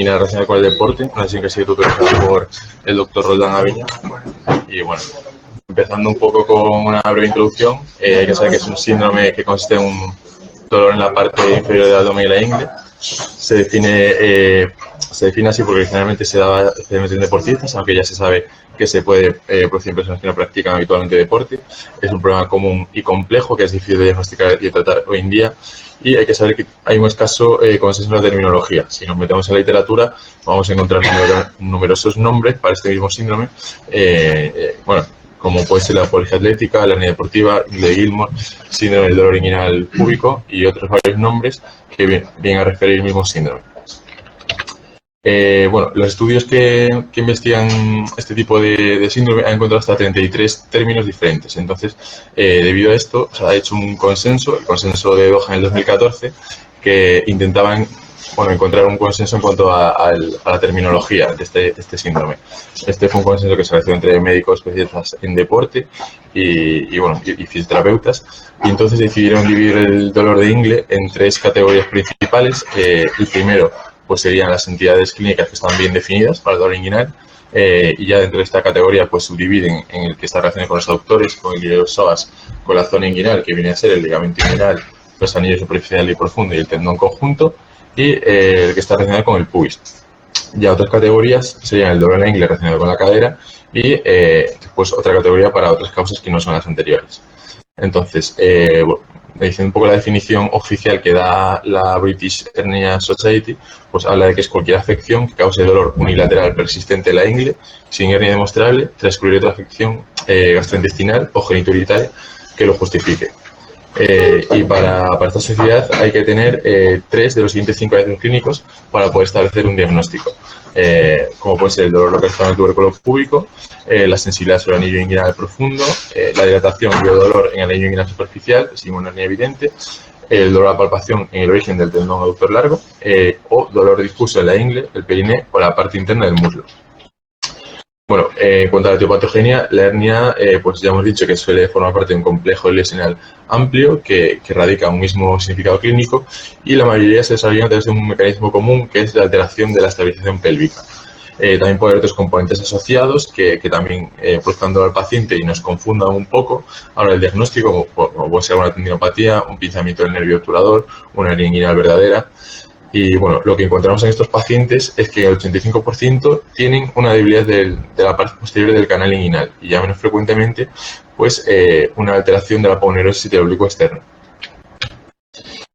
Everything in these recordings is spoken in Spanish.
inguinal relacionada con el deporte, una sesión que ha sido tutorizada por el doctor Roldán Aviña. Y bueno, empezando un poco con una breve introducción, hay que saber que es un síndrome que consiste en un dolor en la parte inferior del abdomen y la ingle. Se define así porque generalmente se da especialmente en deportistas, aunque ya se sabe que se puede producir en personas que no practican habitualmente deporte. Es un problema común y complejo que es difícil de diagnosticar y tratar hoy en día. Y hay que saber que hay un escaso consenso en la terminología. Si nos metemos en la literatura, vamos a encontrar numerosos nombres para este mismo síndrome. Como puede ser la apología atlética, la hernia deportiva, de Gilmore, síndrome del dolor inguinal púbico y otros varios nombres que vienen a referir el mismo síndrome. Los estudios que investigan este tipo de síndrome han encontrado hasta 33 términos diferentes. Entonces, debido a esto, se ha hecho un consenso, el consenso de Doha en el 2014, que intentaban encontrar un consenso en cuanto a la terminología de este síndrome. Este fue un consenso que se realizó entre médicos especialistas en deporte y fisioterapeutas, y entonces decidieron dividir el dolor de ingle en 3 categorías principales. El primero pues serían las entidades clínicas que están bien definidas para el dolor inguinal, y ya dentro de esta categoría pues subdividen en el que está relacionado con los aductores, con el iliosoas, con la zona inguinal, que viene a ser el ligamento inguinal, los anillos superficial y profundo y el tendón conjunto, y el que está relacionado con el pubis. Ya otras categorías serían el dolor en la ingle relacionado con la cadera y pues otra categoría para otras causas que no son las anteriores. Entonces, diciendo un poco la definición oficial que da la British Hernia Society, pues habla de que es cualquier afección que cause dolor unilateral persistente en la ingle, sin hernia demostrable, tras excluir otra afección gastrointestinal o genitourinaria que lo justifique. Y para esta sociedad hay que tener 3 de los siguientes 5 hallazgos clínicos para poder establecer un diagnóstico, como puede ser el dolor localizado en el tubérculo púbico, la sensibilidad sobre el anillo inguinal profundo, la dilatación y el dolor en el anillo inguinal superficial, sin una hernia evidente, el dolor a palpación en el origen del tendón aductor largo, o dolor difuso en la ingle, el periné o la parte interna del muslo. En cuanto a la etiopatogenia, la hernia, pues ya hemos dicho que suele formar parte de un complejo lesional amplio que radica un mismo significado clínico, y la mayoría se desarrolla a través de un mecanismo común que es la alteración de la estabilización pélvica. También puede haber otros componentes asociados que también produzcan dolor al paciente y nos confundan un poco. Ahora, el diagnóstico, como puede ser una tendinopatía, un pinzamiento del nervio obturador, una hernia inguinal verdadera. Y lo que encontramos en estos pacientes es que el 85% tienen una debilidad de la parte posterior del canal inguinal, y ya menos frecuentemente pues una alteración de la aponeurosis del oblicuo externo.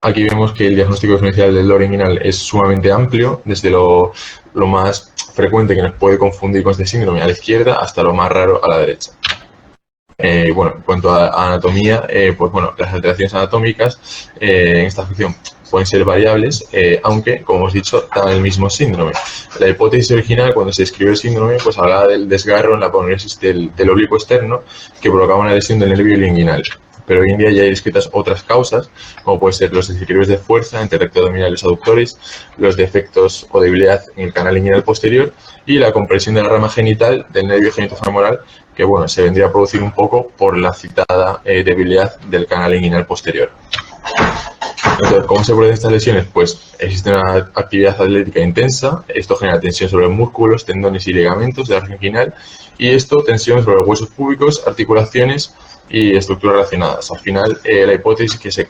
Aquí vemos que el diagnóstico diferencial del dolor inguinal es sumamente amplio, desde lo más frecuente que nos puede confundir con este síndrome a la izquierda hasta lo más raro a la derecha. En cuanto a anatomía, las alteraciones anatómicas en esta afección pueden ser variables, aunque, como hemos dicho, dan el mismo síndrome. La hipótesis original, cuando se describió el síndrome, pues hablaba del desgarro en la aponeurosis del oblicuo externo que provocaba una lesión del nervio inguinal. Pero hoy en día ya hay descritas otras causas, como pueden ser los desequilibrios de fuerza entre recto abdominal y los aductores, los defectos o debilidad en el canal inguinal posterior y la compresión de la rama genital del nervio genitofemoral, que se vendría a producir un poco por la citada debilidad del canal inguinal posterior. Entonces, ¿cómo se producen estas lesiones? Pues existe una actividad atlética intensa, esto genera tensión sobre músculos, tendones y ligamentos de la región inguinal, y esto tensión sobre los huesos púbicos, articulaciones y estructuras relacionadas. Al final, la hipótesis es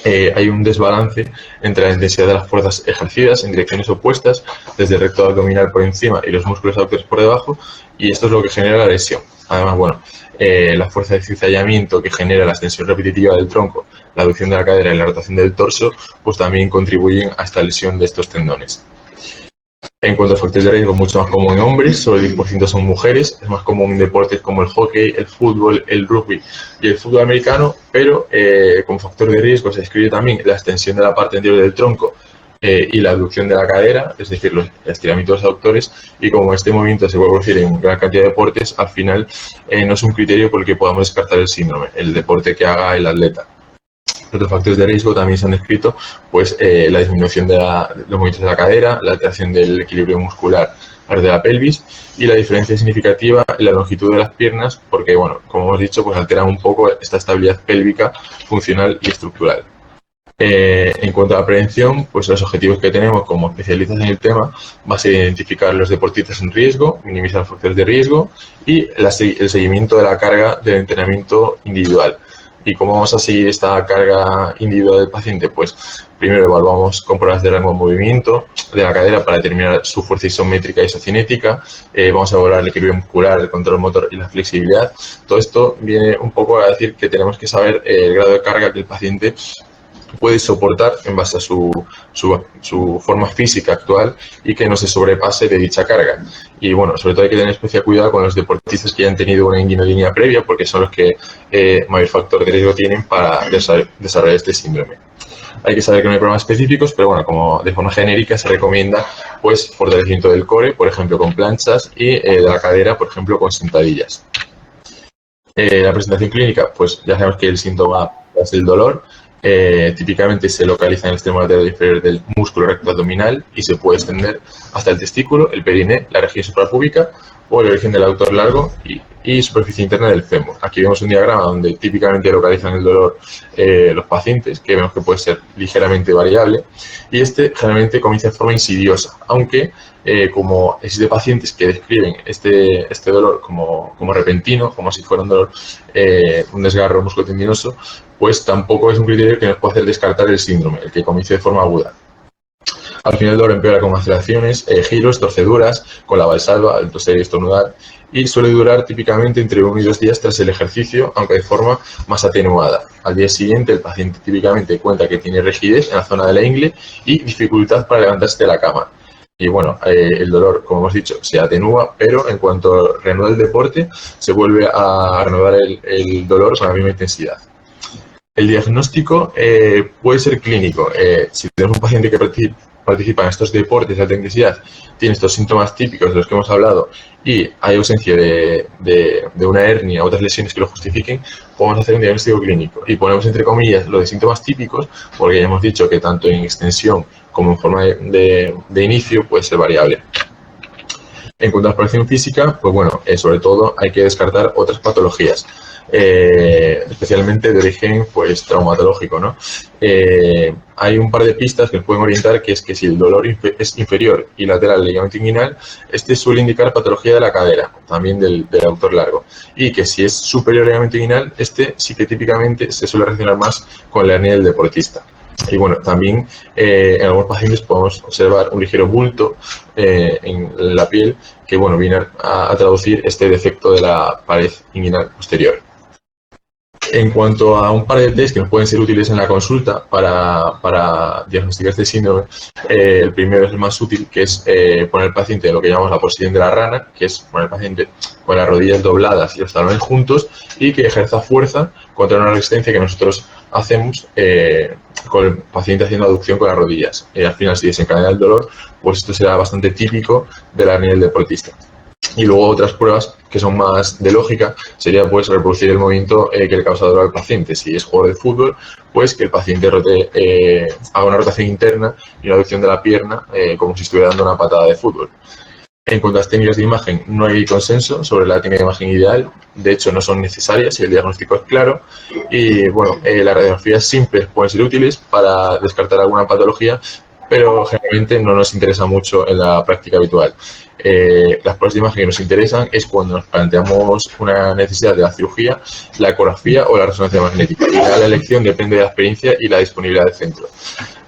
que hay un desbalance entre la intensidad de las fuerzas ejercidas en direcciones opuestas, desde el recto abdominal por encima y los músculos aductores por debajo, y esto es lo que genera la lesión. Además, la fuerza de cizallamiento que genera la extensión repetitiva del tronco, la aducción de la cadera y la rotación del torso, pues también contribuyen a esta lesión de estos tendones. En cuanto a factores de riesgo, mucho más común en hombres, solo el 10% son mujeres, es más común en deportes como el hockey, el fútbol, el rugby y el fútbol americano, pero como factor de riesgo se describe también la extensión de la parte anterior del tronco y la abducción de la cadera, es decir, los estiramientos de los aductores, y como este movimiento se puede producir en gran cantidad de deportes, al final no es un criterio por el que podamos descartar el síndrome, el deporte que haga el atleta. Otros factores de riesgo también se han descrito, pues la disminución de los movimientos de la cadera, la alteración del equilibrio muscular de la pelvis y la diferencia significativa en la longitud de las piernas, porque, como hemos dicho, pues alteran un poco esta estabilidad pélvica funcional y estructural. En cuanto a la prevención, pues los objetivos que tenemos como especialistas en el tema va a ser identificar los deportistas en riesgo, minimizar factores de riesgo y el seguimiento de la carga del entrenamiento individual. ¿Y cómo vamos a seguir esta carga individual del paciente? Pues primero evaluamos con pruebas de rango de movimiento de la cadera para determinar su fuerza isométrica y isocinética. Vamos a evaluar el equilibrio muscular, el control motor y la flexibilidad. Todo esto viene un poco a decir que tenemos que saber el grado de carga que el paciente puede soportar en base a su forma física actual y que no se sobrepase de dicha carga. Y bueno, sobre todo hay que tener especial cuidado con los deportistas que ya han tenido una inguinolínea previa, porque son los que mayor factor de riesgo tienen para desarrollar este síndrome. Hay que saber que no hay programas específicos, pero bueno, como de forma genérica se recomienda pues fortalecimiento del core, por ejemplo con planchas, y de la cadera, por ejemplo con sentadillas. La presentación clínica, pues ya sabemos que el síntoma es el dolor. Típicamente se localiza en el extremo lateral inferior del músculo recto abdominal y se puede extender hasta el testículo, el periné, la región suprapúbica o el origen del aductor largo y superficie interna del fémur. Aquí vemos un diagrama donde típicamente localizan el dolor los pacientes, que vemos que puede ser ligeramente variable, y este generalmente comienza de forma insidiosa, aunque como existe pacientes que describen este dolor como repentino, como si fuera un dolor, un desgarro musculotendinoso, pues tampoco es un criterio que nos puede hacer descartar el síndrome, el que comience de forma aguda. Al final el dolor empeora con maceraciones, giros, torceduras, con la valsalva, el toser y estornudar, y suele durar típicamente entre 1 y 2 días tras el ejercicio, aunque de forma más atenuada. Al día siguiente el paciente típicamente cuenta que tiene rigidez en la zona de la ingle y dificultad para levantarse de la cama. Y bueno, el dolor, como hemos dicho, se atenúa, pero en cuanto reanuda el deporte, se vuelve a reanudar el dolor con la misma intensidad. El diagnóstico puede ser clínico. Si tenemos un paciente que participa en estos deportes de alta intensidad, tiene estos síntomas típicos de los que hemos hablado y hay ausencia de una hernia o otras lesiones que lo justifiquen, podemos hacer un diagnóstico clínico. Y ponemos entre comillas lo de síntomas típicos porque ya hemos dicho que tanto en extensión como en forma de inicio puede ser variable. En cuanto a la exploración física, pues bueno, sobre todo hay que descartar otras patologías. Especialmente de origen pues traumatológico, ¿no? Hay un par de pistas que nos pueden orientar, que es que si el dolor es inferior y lateral al ligamento inguinal, este suele indicar patología de la cadera, también del aductor largo, y que si es superior al ligamento inguinal, este sí que típicamente se suele relacionar más con la hernia del deportista. Y bueno, también en algunos pacientes podemos observar un ligero bulto en la piel que bueno, viene a traducir este defecto de la pared inguinal posterior. En cuanto a un par de test que nos pueden ser útiles en la consulta para diagnosticar este síndrome, el primero es el más útil, que es poner al paciente lo que llamamos la posición de la rana, que es poner al paciente con las rodillas dobladas y los talones juntos y que ejerza fuerza contra una resistencia que nosotros hacemos con el paciente haciendo aducción con las rodillas. Al final, si desencadena el dolor, pues esto será bastante típico de la hernia del deportista. Y luego otras pruebas que son más de lógica sería pues reproducir el movimiento que le causa dolor al paciente. Si es jugador de fútbol, pues que el paciente haga una rotación interna y una aducción de la pierna como si estuviera dando una patada de fútbol. En cuanto a las técnicas de imagen, no hay consenso sobre la técnica de imagen ideal. De hecho, no son necesarias si el diagnóstico es claro. Y bueno, las radiografías simples pueden ser útiles para descartar alguna patología, pero generalmente no nos interesa mucho en la práctica habitual. Las pruebas de imagen que nos interesan es cuando nos planteamos una necesidad de la cirugía, la ecografía o la resonancia magnética. Y la elección depende de la experiencia y la disponibilidad del centro.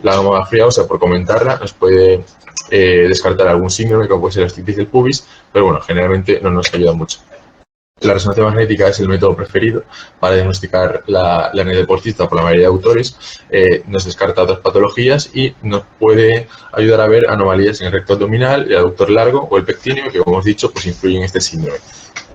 La mamografía, o sea, por comentarla, nos puede descartar algún síndrome como puede ser la osteoartritis del pubis, pero bueno, generalmente no nos ayuda mucho. La resonancia magnética es el método preferido para diagnosticar la hernia deportista por la mayoría de autores. Nos descarta otras patologías y nos puede ayudar a ver anomalías en el recto abdominal, el aductor largo o el pectíneo, que como hemos dicho, pues influyen en este síndrome.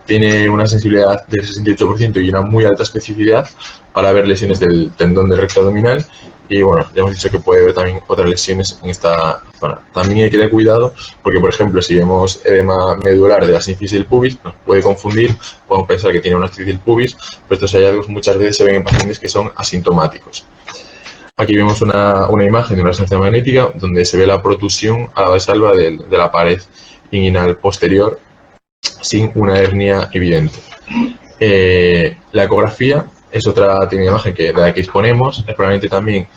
Tiene una sensibilidad del 68% y una muy alta especificidad para ver lesiones del tendón del recto abdominal. Y bueno, ya hemos dicho que puede haber también otras lesiones en esta zona. También hay que tener cuidado porque, por ejemplo, si vemos edema medular de la sínfisis del pubis, nos puede confundir, podemos pensar que tiene una osteoartritis del pubis, pero estos hallazgos muchas veces se ven en pacientes que son asintomáticos. Aquí vemos una imagen de una resonancia magnética donde se ve la protusión a la valsalva de la pared inguinal posterior sin una hernia evidente. La ecografía es otra técnica de imagen de la que disponemos, es probablemente también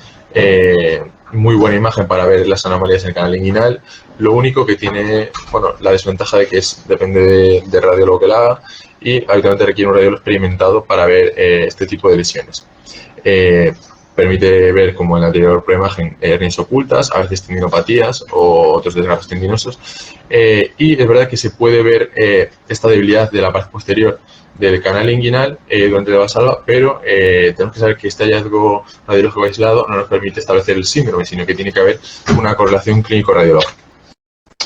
muy buena imagen para ver las anomalías en el canal inguinal. Lo único que tiene, bueno, la desventaja de que depende de radiólogo que la haga y habitualmente requiere un radiólogo experimentado para ver este tipo de lesiones. Permite ver, como en la anterior preimagen, hernias ocultas, a veces tendinopatías o otros desgarros tendinosos. Y es verdad que se puede ver esta debilidad de la pared posterior del canal inguinal durante la valsalva, pero tenemos que saber que este hallazgo radiológico aislado no nos permite establecer el síndrome, sino que tiene que haber una correlación clínico-radiológica.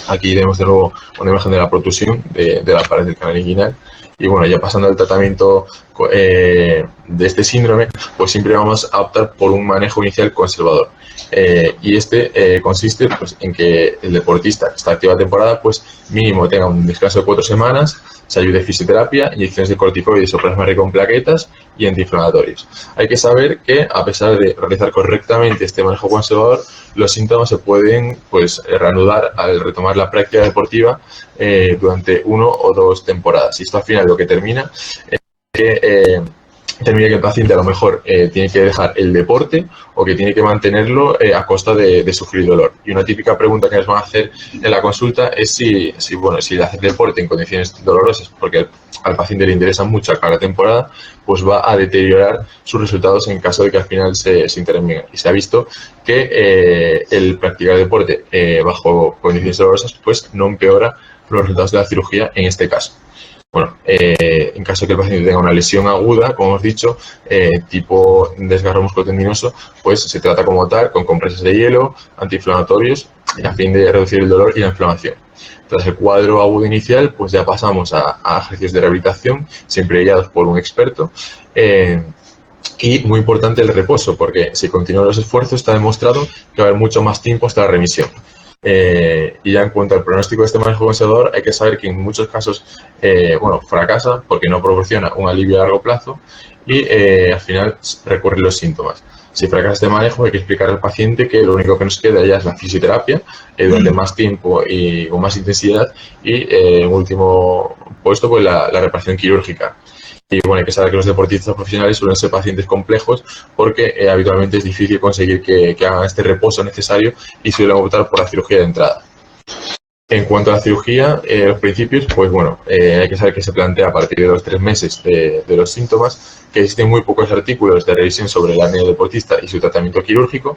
Aquí tenemos de nuevo una imagen de la protusión de la pared del canal inguinal. Y bueno, ya pasando al tratamiento de este síndrome, pues siempre vamos a optar por un manejo inicial conservador. Y este consiste pues, en que el deportista que está activo a temporada, pues mínimo tenga un descanso de 4 semanas, se ayude de fisioterapia, inyecciones de corticoides o plasma rico en plaquetas y antiinflamatorios. Hay que saber que, a pesar de realizar correctamente este manejo conservador, los síntomas se pueden pues, reanudar al retomar la práctica deportiva durante 1 o 2 temporadas. Y esto al final lo que termina es que termina que el paciente a lo mejor tiene que dejar el deporte o que tiene que mantenerlo a costa de sufrir dolor. Y una típica pregunta que nos van a hacer en la consulta es si hacer deporte en condiciones dolorosas, porque al paciente le interesa mucho acabar la temporada, pues va a deteriorar sus resultados en caso de que al final se intervenga. Y se ha visto que el practicar deporte bajo condiciones dolorosas pues no empeora los resultados de la cirugía en este caso. Bueno, en caso de que el paciente tenga una lesión aguda, como hemos dicho, tipo desgarro musculotendinoso, pues se trata como tal con compresas de hielo, antiinflamatorios, a fin de reducir el dolor y la inflamación. Tras el cuadro agudo inicial, pues ya pasamos a ejercicios de rehabilitación, siempre guiados por un experto. Y muy importante el reposo, porque si continúan los esfuerzos está demostrado que va a haber mucho más tiempo hasta la remisión. Y ya en cuanto al pronóstico de este manejo conservador, hay que saber que en muchos casos fracasa porque no proporciona un alivio a largo plazo y al final recurren los síntomas. Si fracasa este manejo, hay que explicar al paciente que lo único que nos queda ya es la fisioterapia durante más tiempo y con más intensidad y en último puesto pues la reparación quirúrgica. Y bueno, hay que saber que los deportistas profesionales suelen ser pacientes complejos porque habitualmente es difícil conseguir que hagan este reposo necesario y suelen optar por la cirugía de entrada. En cuanto a la cirugía, los principios, pues bueno, hay que saber que se plantea a partir de los 3 meses de los síntomas, que existen muy pocos artículos de revisión sobre la apnea del deportista y su tratamiento quirúrgico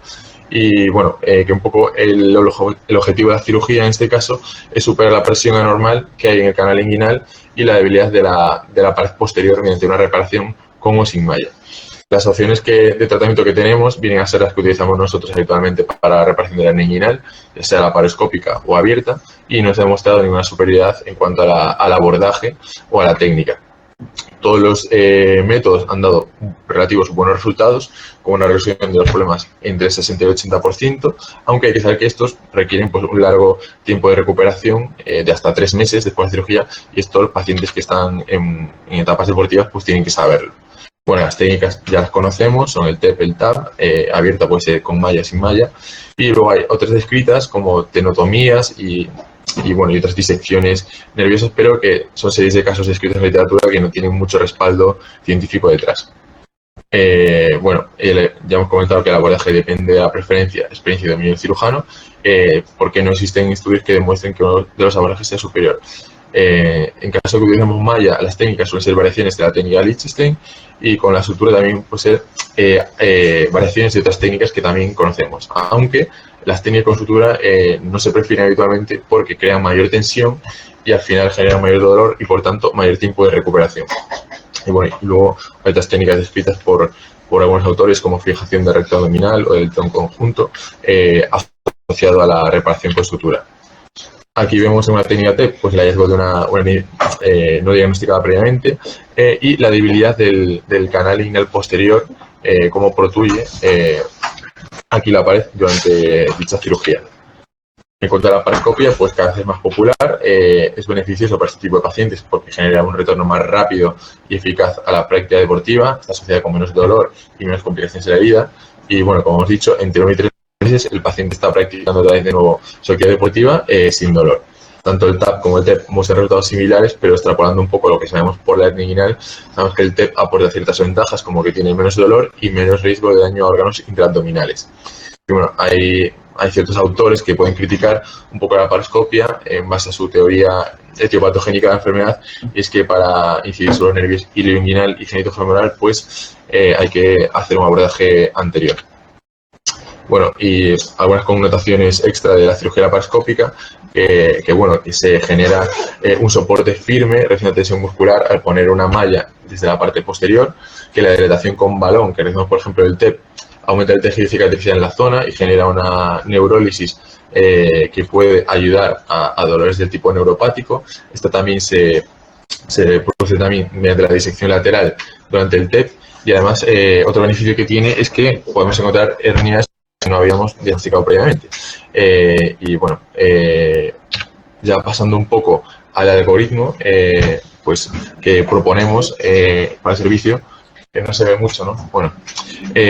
y bueno, que un poco el objetivo de la cirugía en este caso es superar la presión anormal que hay en el canal inguinal y la debilidad de la pared posterior mediante una reparación con o sin malla. Las opciones de tratamiento que tenemos vienen a ser las que utilizamos nosotros habitualmente para la reparación de la hernia inguinal, ya sea laparoscópica o abierta, y no se ha demostrado ninguna superioridad en cuanto al abordaje o a la técnica. Todos los métodos han dado relativos buenos resultados, con una reducción de los problemas entre el 60 y el 80%, aunque hay que saber que estos requieren pues, un largo tiempo de recuperación de hasta 3 meses después de cirugía, y esto los pacientes que están en etapas deportivas pues tienen que saberlo. Bueno, las técnicas ya las conocemos, son el TEP, el TAP, abierta puede ser con malla, sin malla, y luego hay otras descritas como tenotomías y otras disecciones nerviosas, pero que son series de casos descritos en la literatura que no tienen mucho respaldo científico detrás. Ya hemos comentado que el abordaje depende de la experiencia y dominio del cirujano, porque no existen estudios que demuestren que uno de los abordajes sea superior. En caso de que utilicemos malla, las técnicas suelen ser variaciones de la técnica Liechtenstein y con la sutura también puede ser variaciones de otras técnicas que también conocemos, aunque las técnicas con sutura no se prefieren habitualmente porque crean mayor tensión y al final generan mayor dolor y por tanto mayor tiempo de recuperación. Y luego hay otras técnicas descritas por algunos autores como fijación de recto abdominal o del tronco conjunto asociado a la reparación con sutura. Aquí vemos en una técnica TEP pues, el hallazgo de una no diagnosticada previamente y la debilidad del canal inguinal posterior, como protruye aquí la pared durante dicha cirugía. En cuanto a la laparoscopia, pues cada vez es más popular, es beneficioso para este tipo de pacientes porque genera un retorno más rápido y eficaz a la práctica deportiva, está asociada con menos dolor y menos complicaciones de la herida. Y bueno, como hemos dicho, entre 1 y 3 meses el paciente está practicando otra vez de nuevo su actividad deportiva sin dolor. tanto el TAP como el TEP muestran resultados similares, pero extrapolando un poco lo que sabemos por la hernia inguinal, sabemos que el TEP aporta ciertas ventajas, como que tiene menos dolor y menos riesgo de daño a órganos intraabdominales. Y bueno, hay ciertos autores que pueden criticar un poco la laparoscopia en base a su teoría etiopatogénica de la enfermedad, y es que para incidir sobre los nervios ilioinguinal y genitofemoral, pues hay que hacer un abordaje anterior. Bueno, y algunas connotaciones extra de la cirugía laparoscópica, que se genera un soporte firme, reduciendo tensión muscular al poner una malla desde la parte posterior, que la dilatación con balón, que realizamos por ejemplo el TEP, aumenta el tejido cicatricial en la zona y genera una neurólisis que puede ayudar a dolores del tipo neuropático. Esto también se produce también mediante la disección lateral durante el TEP, y además otro beneficio que tiene es que podemos encontrar hernias que no habíamos diagnosticado previamente. Ya pasando un poco al algoritmo pues que proponemos para el servicio, que no se ve mucho, ¿no? Bueno,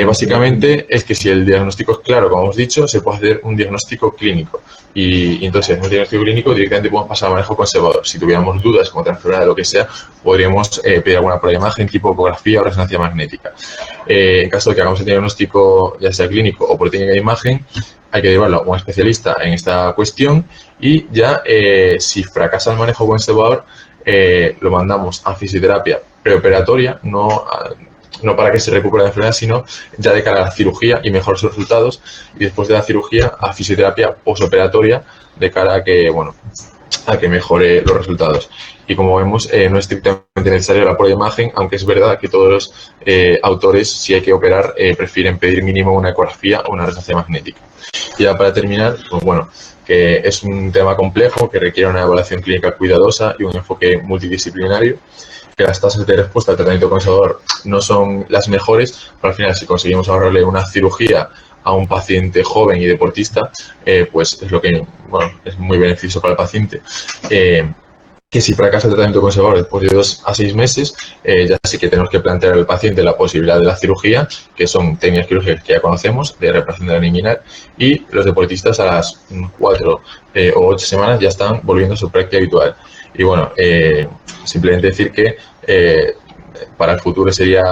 básicamente es que si el diagnóstico es claro, como hemos dicho, se puede hacer un diagnóstico clínico. Y entonces, en un diagnóstico clínico directamente podemos pasar al manejo conservador. Si tuviéramos dudas como otra enfermedad, lo que sea, podríamos pedir alguna prueba de imagen tipo ecografía o resonancia magnética. En caso de que hagamos el diagnóstico, ya sea clínico o por técnica de imagen, hay que llevarlo a un especialista en esta cuestión, y ya si fracasa el manejo conservador, lo mandamos a fisioterapia preoperatoria, no para que se recupere la enfermedad, sino ya de cara a la cirugía y mejores resultados, y después de la cirugía a fisioterapia posoperatoria de cara a que mejore los resultados. Y como vemos, no es estrictamente necesario la prueba de imagen, aunque es verdad que todos los autores, si hay que operar, prefieren pedir mínimo una ecografía o una resonancia magnética. Y ya para terminar, pues bueno, que es un tema complejo que requiere una evaluación clínica cuidadosa y un enfoque multidisciplinario, que las tasas de respuesta al tratamiento conservador no son las mejores, pero al final si conseguimos ahorrarle una cirugía a un paciente joven y deportista, pues es lo que es muy beneficioso para el paciente. Que si fracasa el tratamiento conservador después de 2 a 6 meses, ya sí que tenemos que plantear al paciente la posibilidad de la cirugía, que son técnicas quirúrgicas que ya conocemos, de reparación de la hernia inguinal, y los deportistas a las 4 o 8 semanas ya están volviendo a su práctica habitual. Y bueno, simplemente decir que para el futuro sería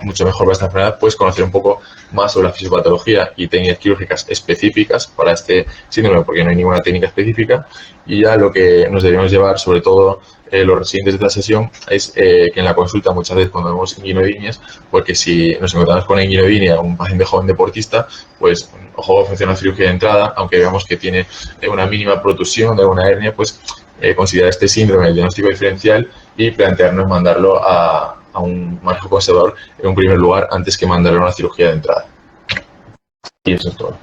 mucho mejor para esta enfermedad pues conocer un poco más sobre la fisiopatología y técnicas quirúrgicas específicas para este síndrome, porque no hay ninguna técnica específica. Y ya lo que nos debemos llevar, sobre todo los residentes de esta sesión, es que en la consulta muchas veces cuando vemos inguinodinias, porque si nos encontramos con una inguinodinia, un paciente joven deportista, pues ojo, funciona la cirugía de entrada, aunque veamos que tiene una mínima protusión de una hernia, pues considerar este síndrome el diagnóstico diferencial y plantearnos mandarlo a un manejo conservador en un primer lugar antes que mandarlo a una cirugía de entrada. Y eso es todo.